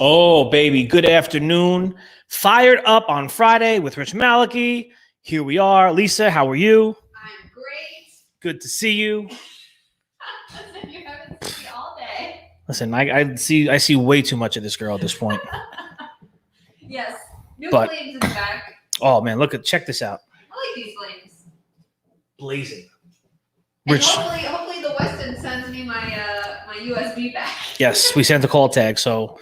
Oh, baby. Good afternoon. Fired up on Friday with Rich Maliki. Here we are. Lisa, how are you? I'm great. Good to see you. Listen, you haven't seen me all day. Listen, I see way too much of this girl at this point. Yes. New But- flames in the back. Oh, man, check this out. I like these flames. Blazing. And Rich. hopefully the Weston sends me my my USB back. Yes, we sent a call tag, so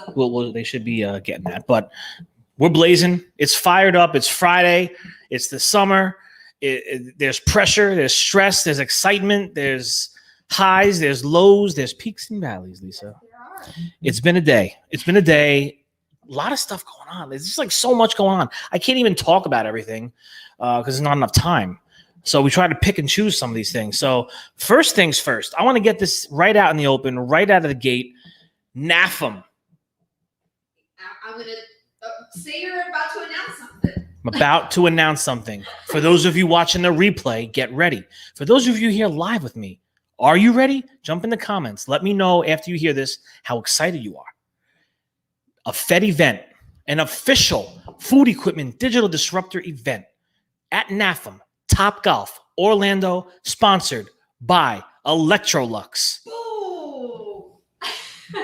Awesome. they should be getting that. But we're blazing. It's fired up. It's Friday. It's the summer. There's pressure. There's stress. There's excitement. There's highs. There's lows. There's peaks and valleys, Lisa. There are. It's been a day. A lot of stuff going on. There's just like so much going on. I can't even talk about everything because there's not enough time. So we try to pick and choose some of these things. So first things first, I want to get this right out in the open, right out of the gate. NAFM. I'm going to say you're about to announce something. I'm about to announce something. For those of you watching the replay, get ready. For those of you here live with me, are you ready? Jump in the comments. Let me know after you hear this how excited you are. A FED event, an official food equipment digital disruptor event at NAFM, Topgolf, Orlando, sponsored by Electrolux. Ooh. There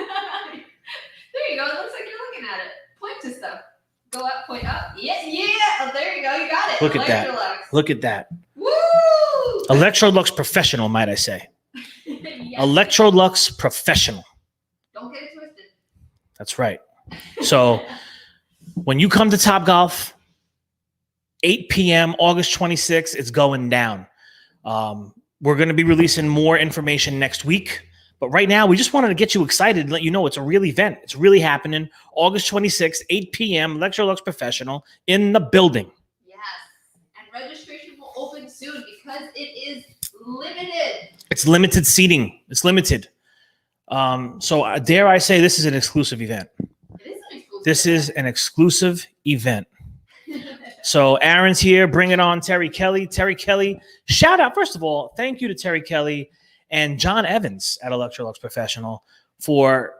you go. It looks like you're looking at it. Point to stuff. Go up, point up. Yeah. Oh, there you go. You got it. Look at that. Electrolux. Look at that. Woo! Electrolux Professional, might I say. Yes. Electrolux Professional. Don't get it twisted. That's right. So when you come to Topgolf, 8 p.m., August 26th, it's going down. We're going to be releasing more information next week. But right now, we just wanted to get you excited and let you know it's a real event. It's really happening. August 26th, 8 p.m., Electrolux Professional in the building. Yes. And registration will open soon because it is limited. It's limited seating. It's limited. So dare I say this is an exclusive event. It is an exclusive. This is an exclusive event. So Aaron's here. Bring it on, Terry Kelly. Terry Kelly, shout out. First of all, thank you to Terry Kelly and John Evans at Electrolux Professional for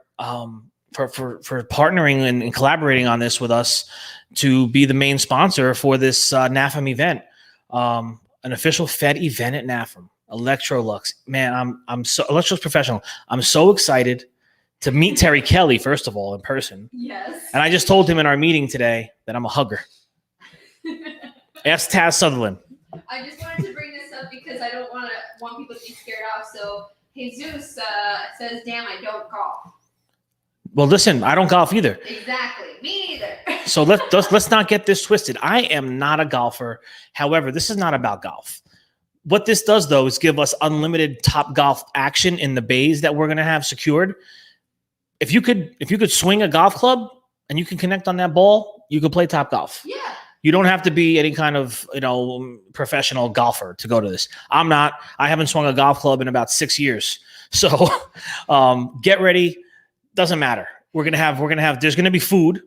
partnering and collaborating on this with us to be the main sponsor for this NAFM event, an official FED event at NAFM. Electrolux, man, I'm so Electrolux Professional. I'm so excited to meet Terry Kelly, first of all, in person. Yes. And I just told him in our meeting today that I'm a hugger. Ask Taz Sutherland. I just wanted to bring this up because I don't want people to be scared off. So Jesus says, "Damn, I don't golf." Well, listen, I don't golf either. Exactly, me neither. So let's not get this twisted. I am not a golfer. However, this is not about golf. What this does, though, is give us unlimited Topgolf action in the bays that we're going to have secured. If you could swing a golf club and you can connect on that ball, you could play Topgolf. Yeah. You don't have to be any kind of, professional golfer to go to this. I'm not. I haven't swung a golf club in about 6 years. So get ready. Doesn't matter. We're gonna have. There's gonna be food.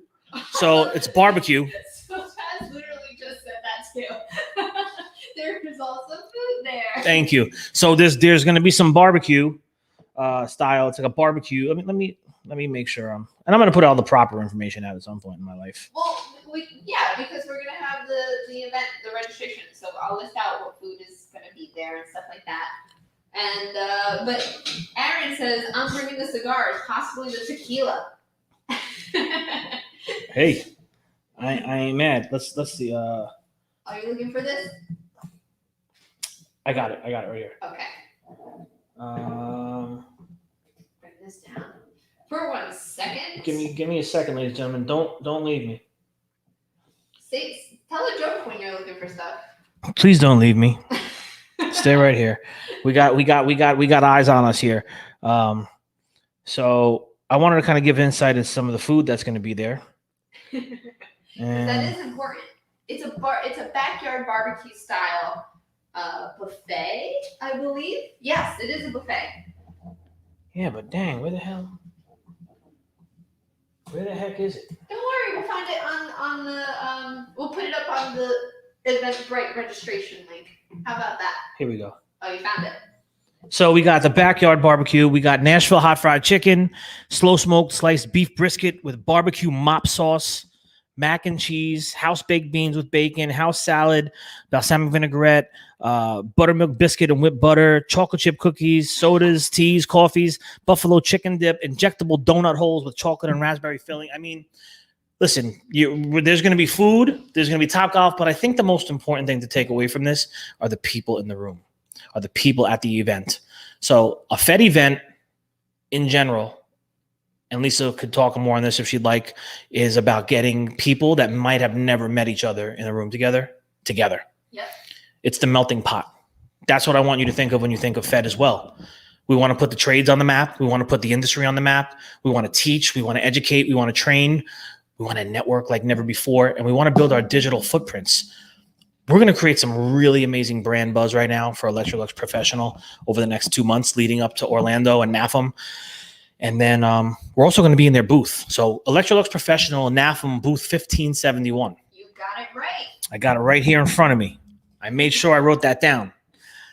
So it's barbecue. So Taz literally just said that too. There is also food there. Thank you. So there's gonna be some barbecue style. It's like a barbecue. Let me make sure and I'm gonna put all the proper information out at some point in my life. Well, because we're gonna have the event, the registration. So I'll list out what food is gonna be there and stuff like that. And but Aaron says I'm bringing the cigars, possibly the tequila. Hey, I ain't mad. Let's see. Are you looking for this? I got it right here. Okay. Bring this down for 1 second. Give me a second, ladies and gentlemen. Don't leave me. Tell a joke when you're looking for stuff. Please don't leave me. Stay right here. We got eyes on us here. So I wanted to kind of give insight into some of the food that's going to be there. And that is important. It's a backyard barbecue style buffet, I believe. Yes, it is a buffet. Yeah, but dang, where the heck is it? Don't worry, we'll find it on the we'll put it up on the Eventbrite registration link. How about that? Here we go. Oh, you found it. So we got the backyard barbecue. We got Nashville hot fried chicken, slow smoked sliced beef brisket with barbecue mop sauce, mac and cheese, house baked beans with bacon, house salad, balsamic vinaigrette, buttermilk biscuit and whipped butter, chocolate chip cookies, sodas, teas, coffees, buffalo chicken dip, injectable donut holes with chocolate and raspberry filling. I mean, listen, there's going to be food, there's going to be Topgolf, but I think the most important thing to take away from this are the people in the room, are the people at the event. So a Fed event in general, and Lisa could talk more on this if she'd like, is about getting people that might have never met each other in a room together. Yep. It's the melting pot. That's what I want you to think of when you think of Fed as well. We want to put the trades on the map. We want to put the industry on the map. We want to teach. We want to educate. We want to train. We want to network like never before. And we want to build our digital footprints. We're going to create some really amazing brand buzz right now for Electrolux Professional over the next 2 months leading up to Orlando and NAFM. And then we're also going to be in their booth. So Electrolux Professional, NAFM booth 1571. You got it right. I got it right here in front of me. I made sure I wrote that down.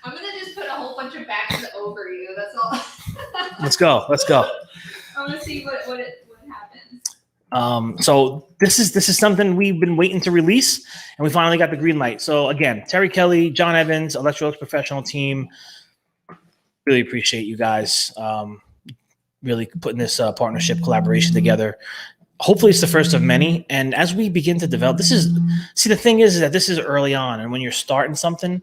I'm going to just put a whole bunch of backs over you. That's all. Let's go. I want to see what happens. So this is something we've been waiting to release, and we finally got the green light. So again, Terry Kelly, John Evans, Electrolux Professional team, really appreciate you guys really putting this partnership collaboration together. Hopefully it's the first of many. And as we begin to develop, the thing is that this is early on. And when you're starting something,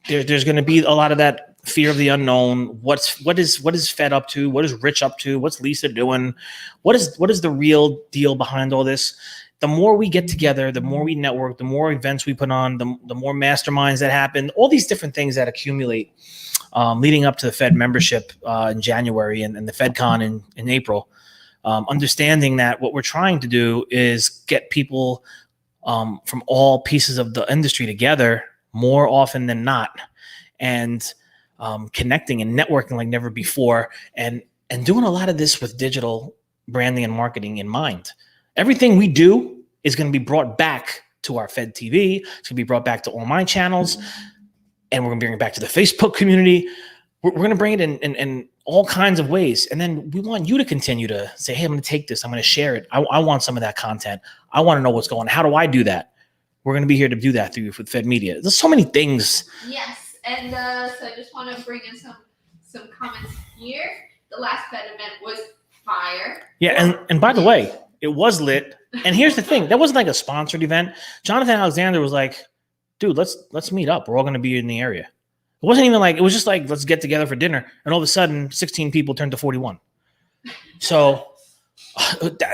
there's going to be a lot of that fear of the unknown. What is Fed up to? What is Rich up to? What's Lisa doing? What is the real deal behind all this? The more we get together, the more we network, the more events we put on, the more masterminds that happen, all these different things that accumulate leading up to the Fed membership in January and the FedCon in April. Understanding that what we're trying to do is get people from all pieces of the industry together more often than not, and connecting and networking like never before, and doing a lot of this with digital branding and marketing in mind. Everything we do is going to be brought back to our Fed TV. It's going to be brought back to all my channels, and we're going to bring it back to the Facebook community. We're going to bring it in all kinds of ways. And then we want you to continue to say, hey, I'm going to take this. I'm going to share it. I want some of that content. I want to know what's going on. How do I do that? We're going to be here to do that through with Fed Media. There's so many things. Yes. And so I just want to bring in some comments here. The last Fed event was fire. Yeah. And by the way, it was lit. And here's the thing. That wasn't like a sponsored event. Jonathan Alexander was like, dude, let's meet up. We're all going to be in the area. It wasn't even like, it was just like, let's get together for dinner. And all of a sudden 16 people turned to 41. So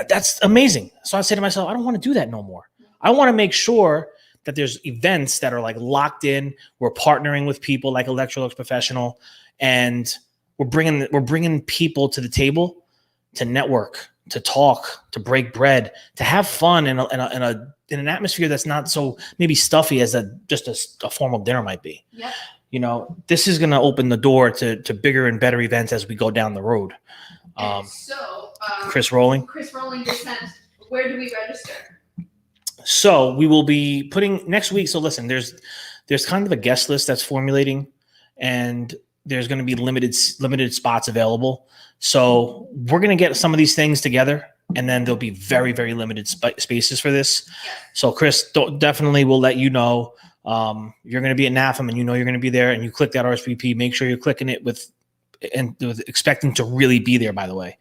that's amazing. So I said to myself, I don't want to do that no more. I want to make sure that there's events that are like locked in. We're partnering with people like Electrolux Professional, and we're bringing people to the table to network, to talk, to break bread, to have fun in an atmosphere that's not so maybe stuffy as just a formal dinner might be. Yep. You know, this is going to open the door to bigger and better events as we go down the road. Chris Rowling just sent, where do we register? So we will be putting next week. So listen, there's kind of a guest list that's formulating, and there's going to be limited spots available. So we're going to get some of these things together, and then there'll be very, very limited spaces for this. So Chris, definitely will let you know. You're going to be at NAFM, and you know you're going to be there, and you click that RSVP. Make sure you're clicking it with expecting to really be there, by the way.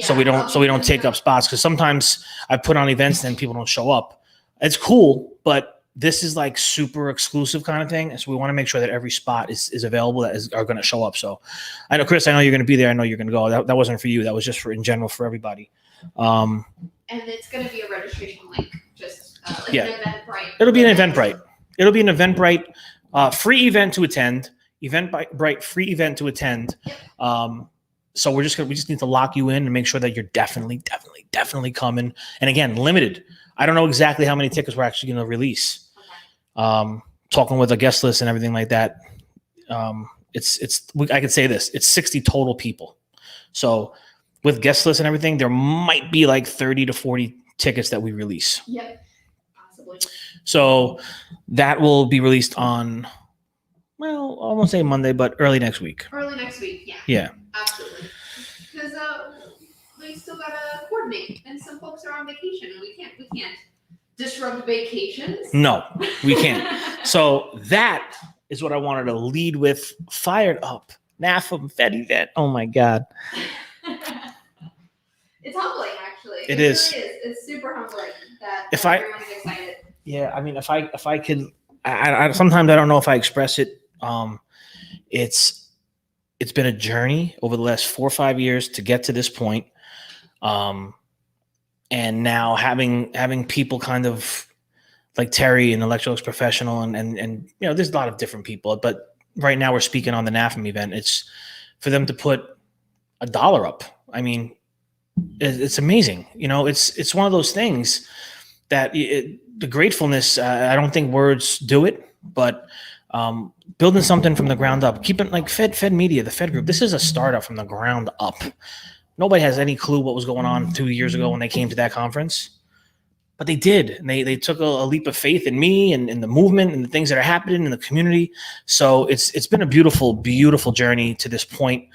So we don't take up spots, because sometimes I put on events and people don't show up. It's cool, but this is like super exclusive kind of thing. And so we want to make sure that every spot is available that are going to show up. So I know, Chris, I know you're going to be there. I know you're going to go. That wasn't for you. That was just in general for everybody. And it's going to be a registration link. Just an Eventbrite. It'll be an Eventbrite. It'll be an Eventbrite free event to attend. Eventbrite free event to attend. So we just need to lock you in and make sure that you're definitely coming. And again, limited. I don't know exactly how many tickets we're actually going to release. Talking with a guest list and everything like that. I could say this, it's 60 total people. So with guest list and everything, there might be like 30 to 40 tickets that we release. Yep, possibly. So that will be released on Well, I won't say Monday, but early next week. Early next week, yeah. Yeah. Absolutely. Because we still gotta coordinate, and some folks are on vacation, and we can't disrupt vacations. No, we can't. So that is what I wanted to lead with. Fired up. NAFM Fed event. Oh my God. It's humbling, actually. It is. Really is. It's super humbling that If everyone's excited. Yeah, I mean, if I could, I sometimes I don't know if I express it. It's been a journey over the last 4 or 5 years to get to this point. And now having people kind of like Terry and Electrolux Professional and there's a lot of different people, but right now we're speaking on the NAFM event. It's for them to put $1 up. I mean, it's amazing. It's one of those things that the gratefulness, I don't think words do it, but building something from the ground up, keeping like Fed Media, the Fed Group, this is a startup from the ground up. Nobody has any clue what was going on 2 years ago when they came to that conference, but they did. And they took a leap of faith in me and in the movement and the things that are happening in the community. So it's been a beautiful, beautiful journey to this point.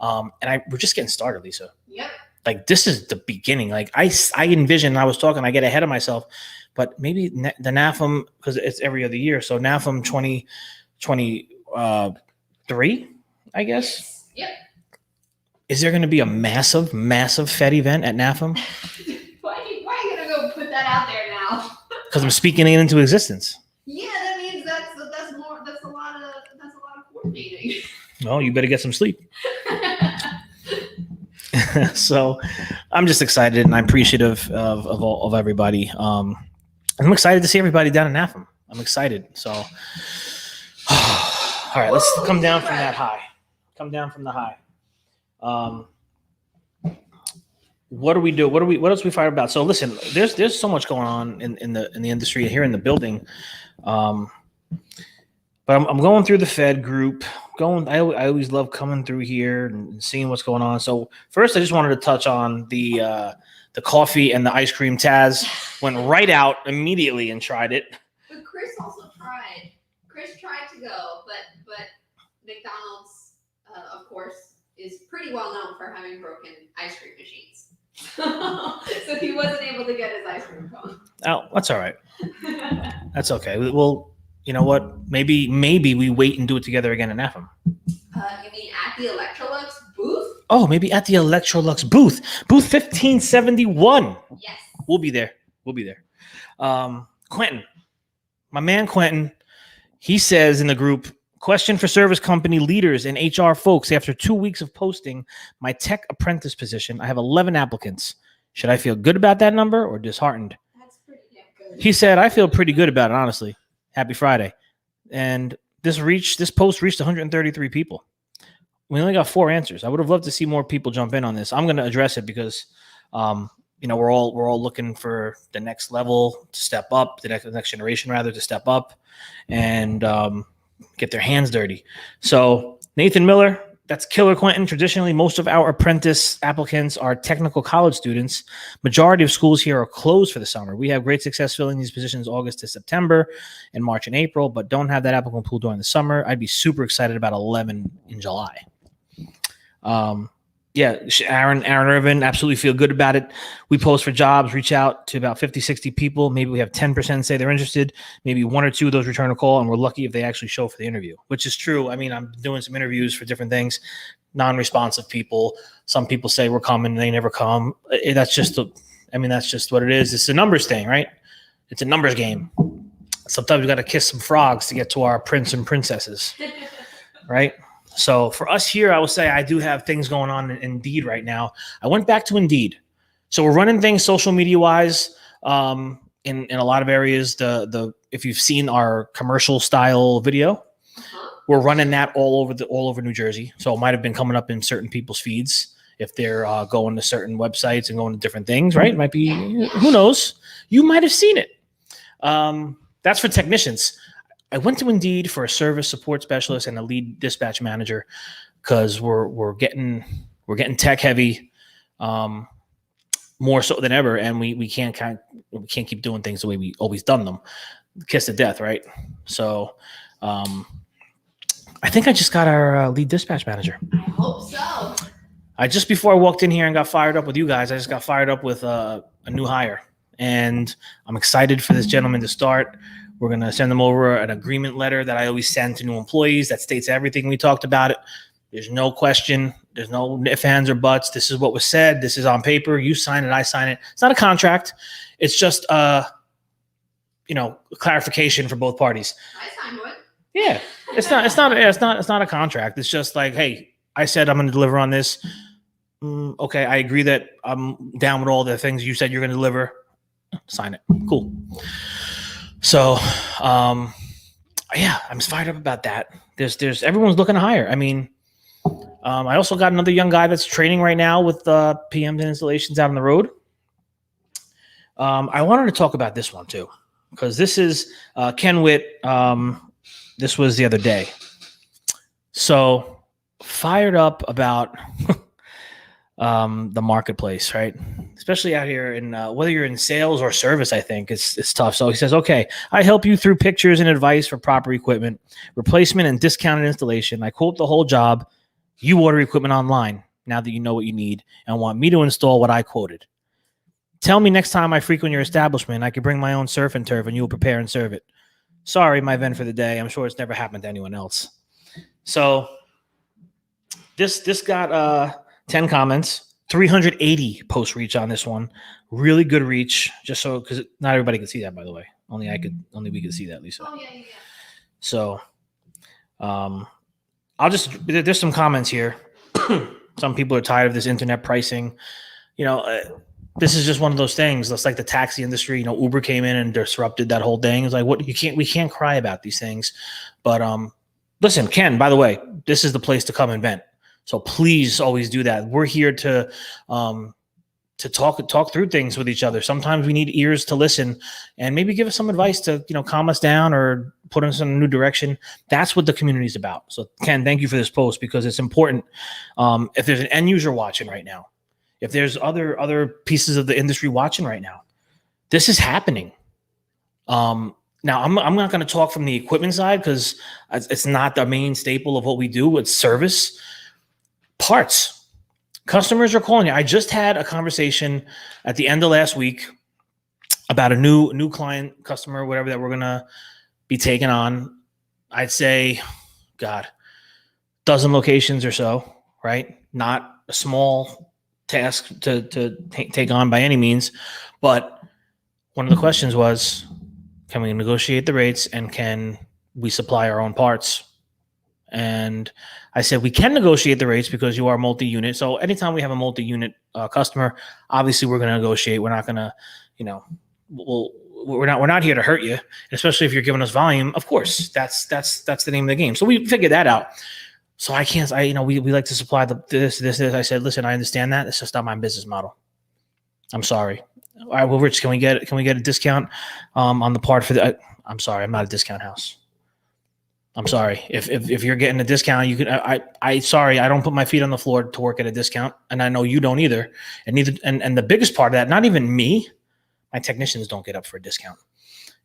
We're just getting started, Lisa. Yep. Like this is the beginning. Like I envision, I was talking, I get ahead of myself, but maybe the NAFM, because it's every other year. So NAFM 2023, I guess. Yep. Is there going to be a massive, massive Fed event at NAFM? Why are you going to go put that out there now? Because I'm speaking it into existence. Yeah, that means that's a lot of coordinating. Well, you better get some sleep. So I'm just excited and I'm appreciative of everybody. I'm excited to see everybody down in NAFM. I'm excited. So, all right, let's come down from that high. Come down from the high. What do we do? What else we fired about? So listen, there's so much going on in the industry here in the building. But I'm going through the Fed group. I always love coming through here and seeing what's going on. So first, I just wanted to touch on the coffee and the ice cream. Taz went right out immediately and tried it. But Chris also tried. Chris tried to go, but McDonald's, of course, is pretty well known for having broken ice cream machines. So he wasn't able to get his ice cream cone. Oh, that's all right. That's okay. Well, you know what? Maybe we wait and do it together again in NAFM. You mean at the Electrolux booth? Oh, maybe at the Electrolux booth 1571. Yes. We'll be there. Quentin, my man Quentin, he says in the group, question for service company leaders and HR folks. After 2 weeks of posting my tech apprentice position, I have 11 applicants. Should I feel good about that number or disheartened? That's pretty damn good. He said, I feel pretty good about it, honestly. Happy Friday. And this post reached 133 people. We only got 4 answers. I would have loved to see more people jump in on this. I'm going to address it because, we're all looking for the next level to step up, the next generation rather to step up and get their hands dirty. So Nathan Miller, that's killer, Quentin. Traditionally, most of our apprentice applicants are technical college students. Majority of schools here are closed for the summer. We have great success filling these positions August to September and March and April, but don't have that applicant pool during the summer. I'd be super excited about 11 in July. Aaron Irvin, absolutely feel good about it. We post for jobs, reach out to about 50, 60 people. Maybe we have 10% say they're interested. Maybe 1 or 2 of those return a call, and we're lucky if they actually show for the interview, which is true. I mean, I'm doing some interviews for different things, non-responsive people. Some people say we're coming, they never come. That's just what it is. It's a numbers thing, right? It's a numbers game. Sometimes we got to kiss some frogs to get to our prince and princesses, right? So for us here, I will say I do have things going on in Indeed right now. I went back to Indeed. So we're running things social media wise in a lot of areas. If you've seen our commercial style video, we're running that all over New Jersey. So it might have been coming up in certain people's feeds if they're going to certain websites and going to different things, right? It might be, who knows? You might have seen it. That's for technicians. I went to Indeed for a service support specialist and a lead dispatch manager because we're getting tech heavy, more so than ever, and we can't keep doing things the way we always done them, kiss to death, right? So I think I just got our lead dispatch manager. I hope so. Just before I walked in here and got fired up with you guys, I just got fired up with a new hire. And I'm excited for this gentleman to start. We're going to send him over an agreement letter that I always send to new employees that states everything we talked about. There's no question. There's no ifs, ands, or buts. This is what was said. This is on paper. You sign it. I sign it. It's not a contract. It's just, clarification for both parties. I signed one. Yeah, it's not a contract. It's just like, hey, I said I'm going to deliver on this. Okay, I agree that I'm down with all the things you said you're going to deliver. Sign it. Cool. So, yeah, I'm fired up about that. There's everyone's looking to hire. I mean, I also got another young guy that's training right now with PMs and installations out on the road. I wanted to talk about this one too, because this is Ken Witt. This was the other day. So fired up about the marketplace, right? Especially out here in whether you're in sales or service, I think it's tough. So he says, okay, I help you through pictures and advice for proper equipment, replacement and discounted installation. I quote the whole job. You order equipment online now that you know what you need and want me to install what I quoted. Tell me next time I frequent your establishment, I can bring my own surf and turf and you will prepare and serve it. Sorry, my vent for the day. I'm sure it's never happened to anyone else. So this got 10 comments, 380 post reach on this one. Really good reach, just so because not everybody can see that, by the way. Only we could see that, Lisa. Oh yeah. So there's some comments here. Some people are tired of this internet pricing. This is just one of those things. It's like the taxi industry. Uber came in and disrupted that whole thing. It's like, we can't cry about these things. But listen, Ken, by the way, this is the place to come and vent. So please always do that. We're here to talk through things with each other. Sometimes we need ears to listen and maybe give us some advice to, calm us down or put us in a new direction. That's what the community is about. So Ken, thank you for this post because it's important. If there's an end user watching right now, if there's other pieces of the industry watching right now, this is happening. Now I'm not going to talk from the equipment side because it's not the main staple of what we do. It's service. Parts. Customers are calling you. I just had a conversation at the end of last week about a new client, customer, whatever, that we're going to be taking on. I'd say, dozen locations or so, right? Not a small task to take on by any means. But one of the questions was, can we negotiate the rates and can we supply our own parts? And I said, we can negotiate the rates because you are multi-unit. So anytime we have a multi-unit customer, obviously we're going to negotiate. We're not going to, we're not here to hurt you, especially if you're giving us volume. Of course, that's the name of the game. So we figured that out. So we like to supply this. I said, listen, I understand that. It's just not my business model. I'm sorry. All right, well, Rich, can we get a discount on the part for the? I'm sorry, I'm not a discount house. I'm sorry. If you're getting a discount, you can. Sorry, I don't put my feet on the floor to work at a discount, and I know you don't either. And the biggest part of that, not even me, my technicians don't get up for a discount.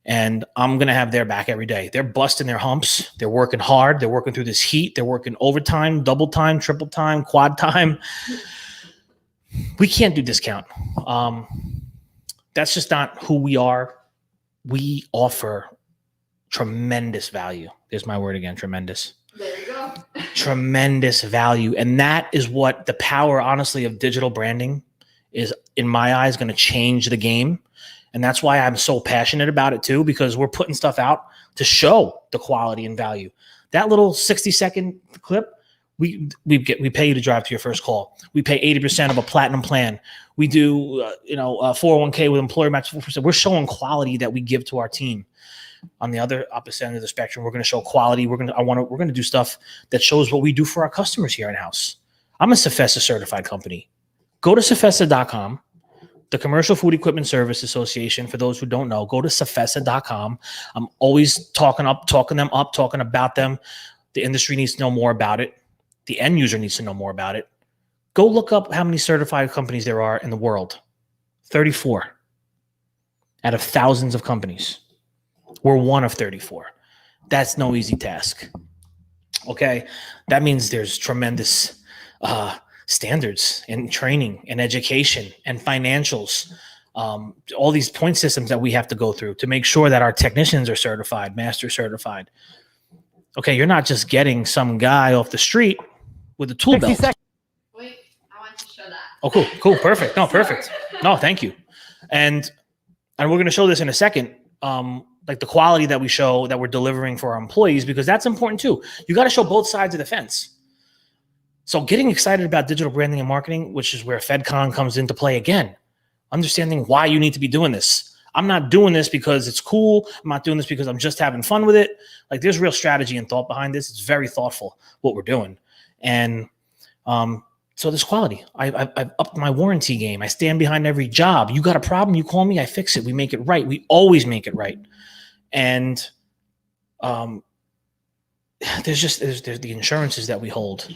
And I'm going to have their back every day. They're busting their humps. They're working hard. They're working through this heat. They're working overtime, double time, triple time, quad time. We can't do discount. That's just not who we are. We offer tremendous value. There's my word again, tremendous. There you go. Tremendous value. And that is what the power, honestly, of digital branding is, in my eyes, going to change the game. And that's why I'm so passionate about it too, because we're putting stuff out to show the quality and value. That little 60-second clip, we pay you to drive to your first call. We pay 80% of a platinum plan. We do 401k with employer match 4%. We're showing quality that we give to our team. On the other opposite end of the spectrum, we're going to show quality. We're going to do stuff that shows what we do for our customers here in house. I'm a Safesa certified company. Go to Safesa.com. The Commercial Food Equipment Service Association, for those who don't know, go to Safesa.com. I'm always talking them up, talking about them. The industry needs to know more about it. The end user needs to know more about it. Go look up how many certified companies there are in the world. 34 out of thousands of companies. We're one of 34. That's no easy task. Okay, that means there's tremendous standards and training and education and financials, all these point systems that we have to go through to make sure that our technicians are certified, master certified. Okay, you're not just getting some guy off the street with a tool belt. Wait, I want to show that. Oh, cool, perfect. No, perfect. No, thank you. And we're going to show this in a second, like the quality that we show that we're delivering for our employees, because that's important too. You got to show both sides of the fence. So getting excited about digital branding and marketing, which is where FedCon comes into play again, understanding why you need to be doing this. I'm not doing this because it's cool. I'm not doing this because I'm just having fun with it. Like there's real strategy and thought behind this. It's very thoughtful what we're doing. And so there's quality. I've upped my warranty game. I stand behind every job. You got a problem, you call me, I fix it. We make it right. We always make it right. And there's the insurances that we hold.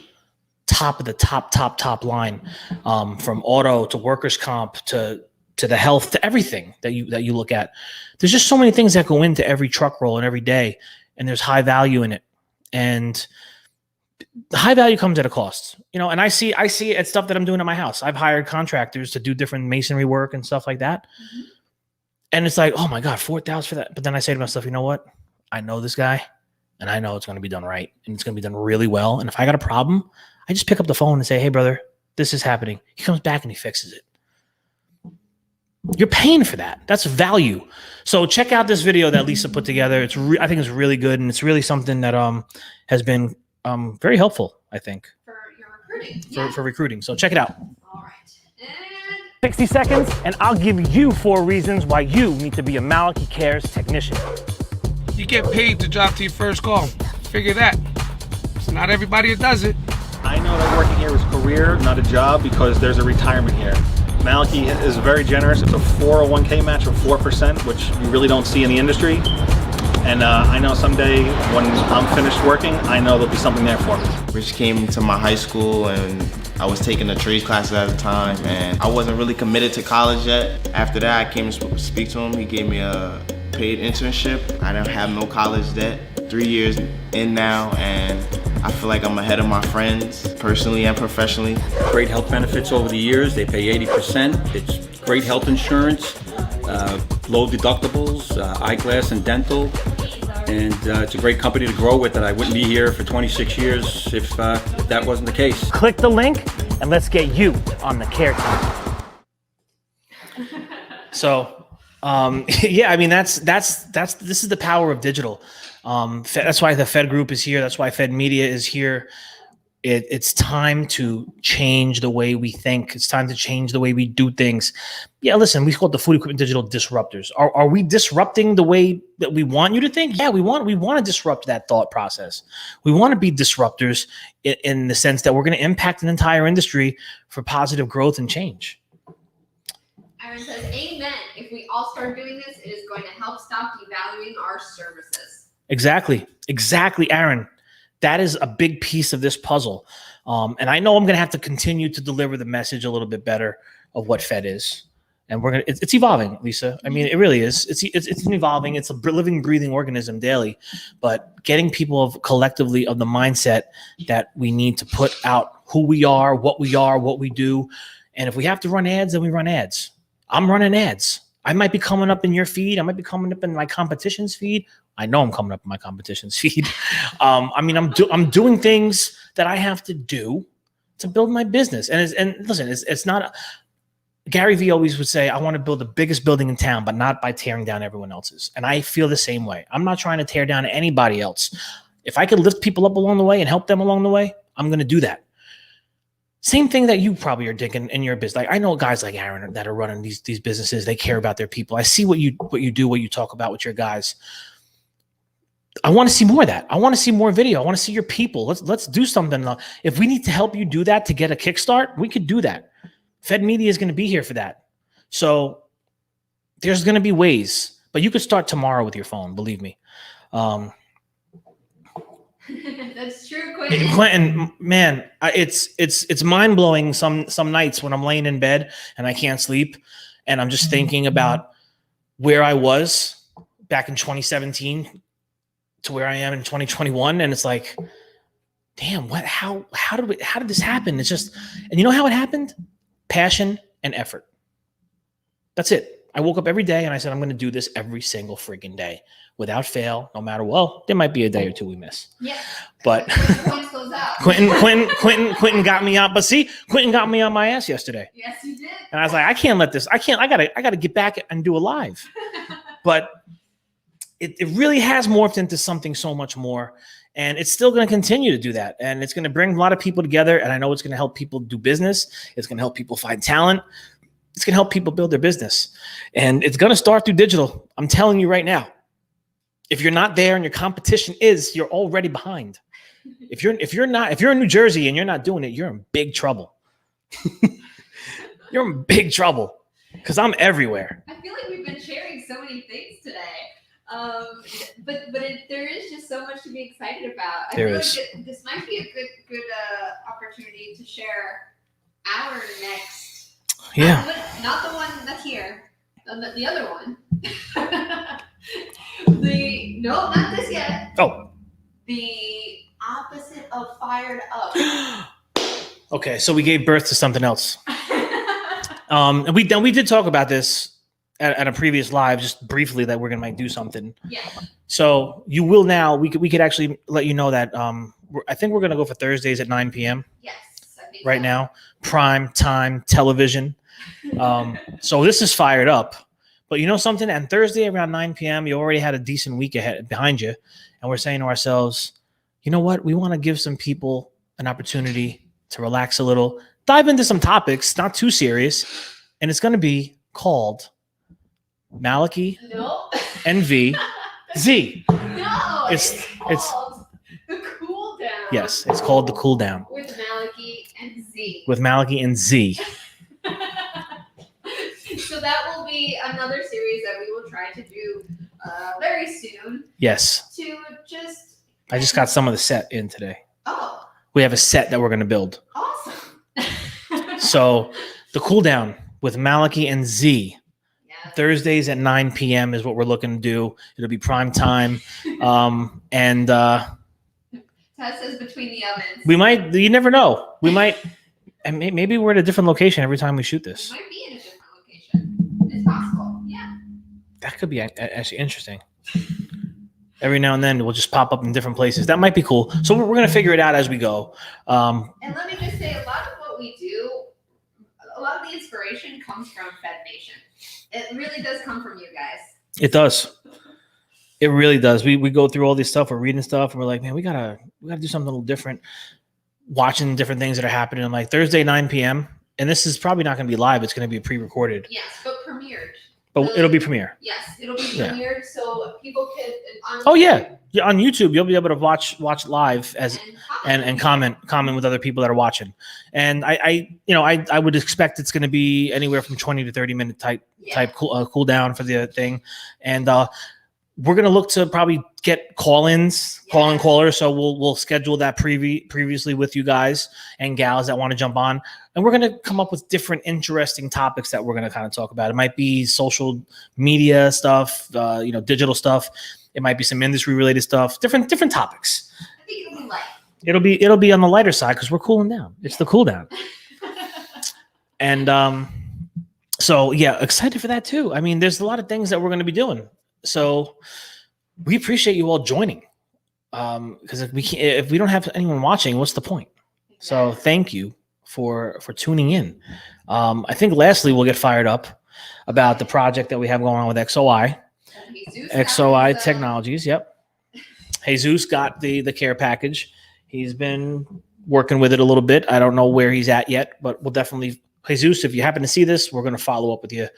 Top of the top line, from auto to workers' comp to the health to everything that you look at. There's just so many things that go into every truck roll and every day, and there's high value in it. And the high value comes at a cost, and I see it at stuff that I'm doing at my house. I've hired contractors to do different masonry work and stuff like that. Mm-hmm. And it's like, oh my God, $4,000 for that. But then I say to myself, you know what? I know this guy and I know it's going to be done right. And it's going to be done really well. And if I got a problem, I just pick up the phone and say, hey brother, this is happening. He comes back and he fixes it. You're paying for that. That's value. So check out this video that Lisa put together. I think it's really good. And it's really something that has been very helpful, I think. For your recruiting. For recruiting. So check it out. All right. And 60 seconds, and I'll give you 4 reasons why you need to be a Malachi Cares technician. You get paid to drive to your first call. Figure that. It's not everybody that does it. I know that working here is a career, not a job, because there's a retirement here. Malachi is very generous. It's a 401k match of 4%, which you really don't see in the industry. And I know someday when I'm finished working, I know there'll be something there for me. Rich came to my high school and I was taking the trade classes at the time, and I wasn't really committed to college yet. After that, I came to speak to him. He gave me a paid internship. I didn't have no college debt. 3 years in now, and I feel like I'm ahead of my friends, personally and professionally. Great health benefits over the years. They pay 80%. It's great health insurance, low deductibles, eyeglass and dental. And it's a great company to grow with, and I wouldn't be here for 26 years if that wasn't the case. Click the link and let's get you on the care team. So, yeah, I mean, this is the power of digital. That's why the Fed Group is here. That's why Fed Media is here. It's time to change the way we think. It's time to change the way we do things. Yeah, listen, we call it the Food Equipment Digital disruptors. Are we disrupting the way that we want you to think? Yeah, we want to disrupt that thought process. We want to be disruptors in the sense that we're going to impact an entire industry for positive growth and change. Aaron says, amen. If we all start doing this, it is going to help stop devaluing our services. Exactly, Aaron. That is a big piece of this puzzle. And I know I'm going to have to continue to deliver the message a little bit better of what Fed is. And it's evolving, Lisa. I mean, it really is. It's evolving. It's a living, breathing organism daily. But getting people collectively of the mindset that we need to put out who we are, what we do. And if we have to run ads, then we run ads. I'm running ads. I might be coming up in your feed. I might be coming up in my competition's feed. I know I'm coming up in my competition's feed. I mean, I'm doing things that I have to do to build my business. And listen, it's not. Gary Vee always would say, I want to build the biggest building in town, but not by tearing down everyone else's. And I feel the same way. I'm not trying to tear down anybody else. If I could lift people up along the way and help them along the way, I'm going to do that. Same thing that you probably are thinking in your business. Like, I know guys like Aaron that are running these businesses. They care about their people. I see what you do, what you talk about with your guys. I want to see more of that. I want to see more video. I want to see your people. Let's do something. If we need to help you do that to get a kickstart, we could do that. Fed Media is going to be here for that. So there's going to be ways, but you could start tomorrow with your phone. Believe me. That's true, Quentin. Quentin, man, it's mind blowing. Some nights when I'm laying in bed and I can't sleep, and I'm just thinking about where I was back in 2017 to where I am in 2021, and it's like, damn, how did this happen? It's just, and you know how it happened? Passion and effort. That's it. I woke up every day and I said, I'm going to do this every single freaking day without fail, no matter what. There might be a day or two we miss. Yeah. But Points goes out. Quentin got me out. But see, Quentin got me on my ass yesterday. Yes, you did. And I was like, I can't let this, I gotta get back and do a live. But it really has morphed into something so much more. And it's still going to continue to do that. And it's going to bring a lot of people together. And I know it's going to help people do business. It's going to help people find talent. It's going to help people build their business. And it's going to start through digital. I'm telling you right now. If you're not there and your competition is, you're already behind. If you're in New Jersey and you're not doing it, you're in big trouble. You're in big trouble because I'm everywhere. I feel like we've been sharing so many things today. There is just so much to be excited about. I feel like this might be a good opportunity to share our next. Yeah. Not the one that's here. The other one. No, not this yet. Oh. The opposite of fired up. Okay, so we gave birth to something else. And we did talk about this at a previous live, just briefly, that we're gonna do something. Yeah. So you will now. We could actually let you know that I think we're gonna go for Thursdays at 9 p.m. Yes. I think right so. now, prime time television. So this is fired up. But you know something? On Thursday around 9 p.m., you already had a decent week ahead behind you, and we're saying to ourselves, you know what? We want to give some people an opportunity to relax a little, dive into some topics, not too serious, and it's going to be called Malachi No. and Z. No. It's called the cool down. Yes, it's called the Cool Down With Malachi and Z. with Malachi and Z. So that will be another series that we will try to do very soon. Yes, I just got some of the set in today. Oh, We have a set that we're going to build. awesome. So the Cool Down with Malachi and Z. Yeah. Thursdays at 9 p.m. is what we're looking to do. It'll be prime time. And Tess says between the ovens. we might, you never know. We might, and maybe we're at a different location every time we shoot We this. might be in a different location. It's possible. Yeah. That could be actually interesting. Every now and then we'll just pop up in different places. That might be cool. So we're going to figure it out as we go. And let me just say, a lot of what we do, a lot of the inspiration comes from Fed Nation. It really does come from you guys. It does. It really does. We go through all this stuff. We're reading stuff, and we're like, man, we gotta do something a little different. Watching different things that are happening. I'm like, Thursday 9 p.m. And this is probably not going to be live. It's going to be pre-recorded. Yes, but premiered. But it'll be premiere. Yes, it'll be Yeah. premiered, so people can. Oh yeah, on YouTube you'll be able to watch live and comment with other people that are watching. And I would expect it's going to be anywhere from 20 to 30 minute type cool down for the thing, and we're going to look to probably get call-ins, callers. So we'll schedule that previously with you guys and gals that want to jump on. And we're going to come up with different interesting topics that we're going to kind of talk about. It might be social media stuff, digital stuff. It might be some industry related stuff, different topics. I think it'll be light. It'll be on the lighter side because we're cooling down. It's the cool down. And so yeah, excited for that too. I mean, there's a lot of things that we're going to be doing. So we appreciate you all joining. Because if we don't have anyone watching, what's the point? So thank you for tuning in. I think lastly we'll get fired up about the project that we have going on with XOI. XOI Technologies, yep. Jesus got the care package. He's been working with it a little bit. I don't know where he's at yet, but we'll definitely, Jesus, if you happen to see this, we're going to follow up with you.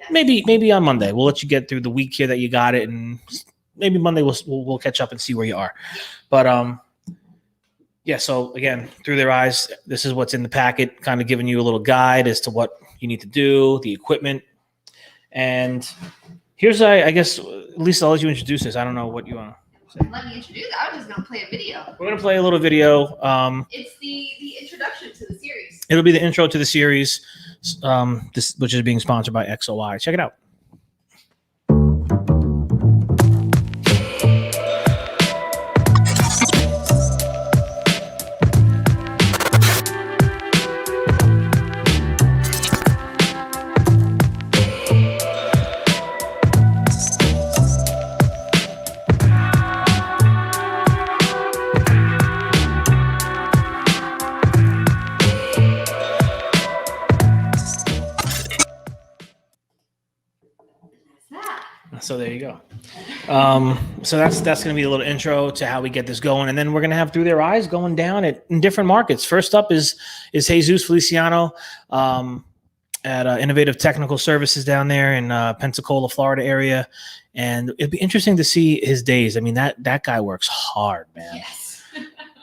Maybe on Monday. We'll let you get through the week here that you got it, and maybe Monday we'll catch up and see where you are. But yeah, so again, through their eyes, this is what's in the packet, kind of giving you a little guide as to what you need to do, the equipment. And here's, I guess, Lisa, I'll let you introduce this. I don't know what you want to say. Let me introduce. I was just gonna play a video. We're going to play a little video. It's the introduction to the series. It'll be the intro to the series, which is being sponsored by XOI. Check it out. So there you go. So that's going to be a little intro to how we get this going, and then we're going to have Through Their Eyes going down in different markets. First up is Jesus Feliciano at Innovative Technical Services down there in Pensacola, Florida area, and it'd be interesting to see his days. I mean, that guy works hard, man. Yes.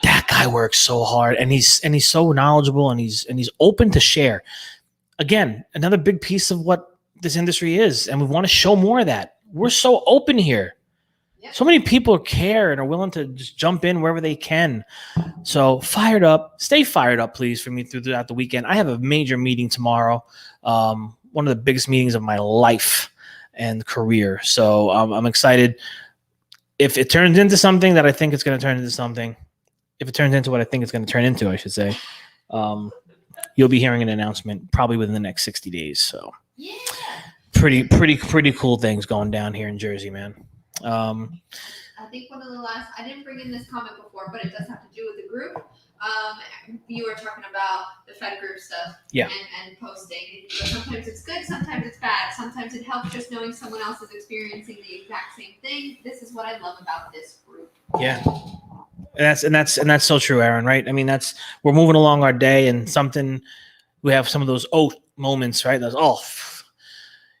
That guy works so hard, and he's so knowledgeable, and he's open to share. Again, another big piece of what this industry is, and we want to show more of that. We're so open here. Yep. So many people care and are willing to just jump in wherever they can. So fired up. Stay fired up, please, for me throughout the weekend. I have a major meeting tomorrow, one of the biggest meetings of my life and career. So I'm excited. If it turns into something that I think it's going to turn into something, if it turns into what I think it's going to turn into, I should say, you'll be hearing an announcement probably within the next 60 days. So Yeah. pretty cool things going down here in Jersey, man. I think one of the last, I didn't bring in this comment before, but it does have to do with the group. You were talking about the Fed group stuff. Yeah. And posting. And sometimes it's good, sometimes it's bad. Sometimes it helps just knowing someone else is experiencing the exact same thing. This is what I love about this group. Yeah. And that's so true, Aaron, right? I mean, we're moving along our day, and we have some of those moments, right?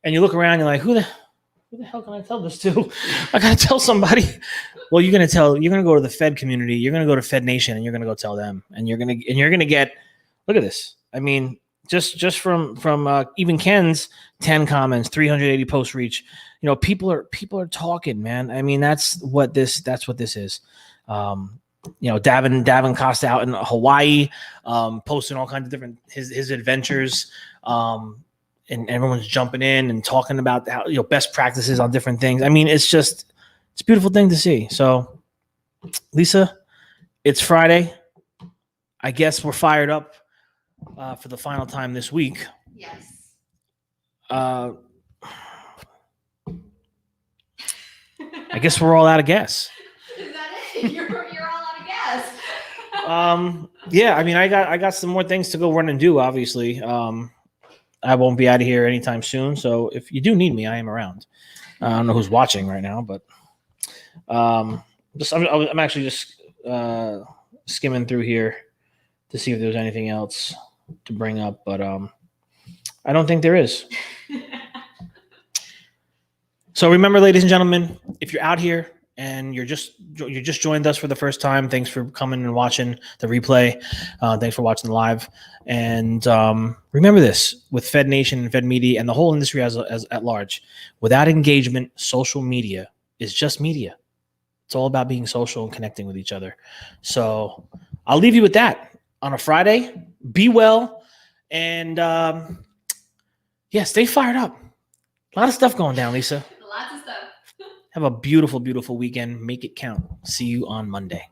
And you look around, you're like, who the hell can I tell this to? I gotta tell somebody. Well, you're gonna go to the Fed community, you're gonna go to Fed Nation, and you're gonna go tell them, and you're gonna get, look at this. I mean, just from even Ken's 10 comments, 380 post reach, people are talking, man. I mean, that's what this is. Davin Costa out in Hawaii, posting all kinds of different his adventures, and everyone's jumping in and talking about how best practices on different things. I mean, it's a beautiful thing to see. So, Lisa, it's Friday. I guess we're fired up for the final time this week. Yes. I guess we're all out of gas. Is that it? You're all out of gas. Yeah, I mean, I got some more things to go run and do, obviously. I won't be out of here anytime soon, so if you do need me, I am around. I don't know who's watching right now, but I'm actually just skimming through here to see if there's anything else to bring up, but I don't think there is. So remember, ladies and gentlemen, if you're out here and you just joined us for the first time, thanks for coming and watching the replay. Thanks for watching the live. And remember this, with Fed Nation and Fed Media and the whole industry as at large, without engagement, social media is just media. It's all about being social and connecting with each other. So I'll leave you with that on a Friday. Be well. And stay fired up. A lot of stuff going down, Lisa. Lots of stuff. Have a beautiful, beautiful weekend. Make it count. See you on Monday.